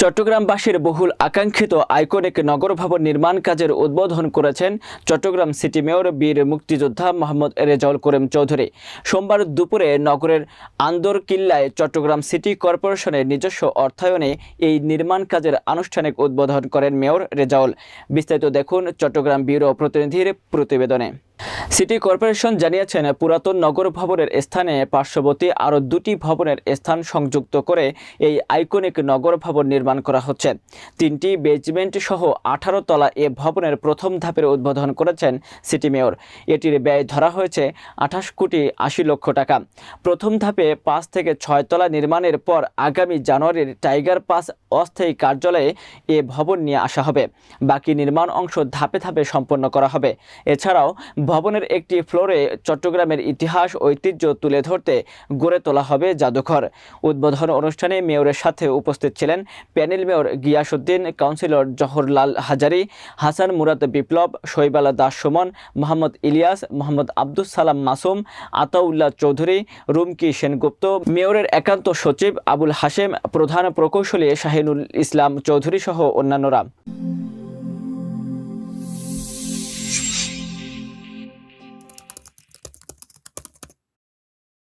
চট্টগ্রামবাসীর বহুল আকাঙ্ক্ষিত আইকনিক নগর ভবন নির্মাণ কাজের উদ্বোধন করেছেন চট্টগ্রাম সিটি মেয়র বীর মুক্তিযোদ্ধা মোহাম্মদ রেজাউল করিম চৌধুরী। সোমবার দুপুরে নগরের আন্দরকিল্লায় চট্টগ্রাম সিটি কর্পোরেশনের নিজস্ব অর্থায়নে এই নির্মাণ কাজের আনুষ্ঠানিক উদ্বোধন করেন মেয়র রেজাউল। বিস্তারিত দেখুন চট্টগ্রাম ব্যুরো প্রতিনিধির প্রতিবেদনে। সিটি কর্পোরেশন জানিয়েছেন, পুরাতন নগর ভবনের স্থানে পার্শ্ববর্তী আরও দুটি ভবনের স্থান সংযুক্ত করে এই আইকনিক নগর ভবন নির্মাণ করা হচ্ছে। 3টি বেজমেন্ট সহ 18 তলা এ ভবনের প্রথম ধাপের উদ্বোধন করেছেন সিটি মেয়র। এটির ব্যয় ধরা হয়েছে 28 কোটি 80 লক্ষ টাকা। প্রথম ধাপে 5 থেকে 6 তলা নির্মাণের পর আগামী জানুয়ারির টাইগার পাস অস্থায়ী কার্যালয়ে এ ভবন নিয়ে আসা হবে। বাকি নির্মাণ অংশ ধাপে ধাপে সম্পন্ন করা হবে। এছাড়াও ভবনের একটি ফ্লোরে চট্টগ্রামের ইতিহাস ঐতিহ্য তুলে ধরতে গড়ে তোলা হবে জাদুঘর। উদ্বোধন অনুষ্ঠানে মেয়রের সাথে উপস্থিত ছিলেন panel mayor Giasuddin, councillor Jaharlal Hazari, Hasan Murad Biplob, Shaibala Das Suman, Mohammad Ilias, Mohammad Abdus Salam Masum, Ataullah Chowdhury, Rumki Sengupta, মেয়রের একান্ত সচিব আবুল হাশেম, প্রধান প্রকৌশলী শাহিনুল ইসলাম চৌধুরী সহ অন্যান্যরা।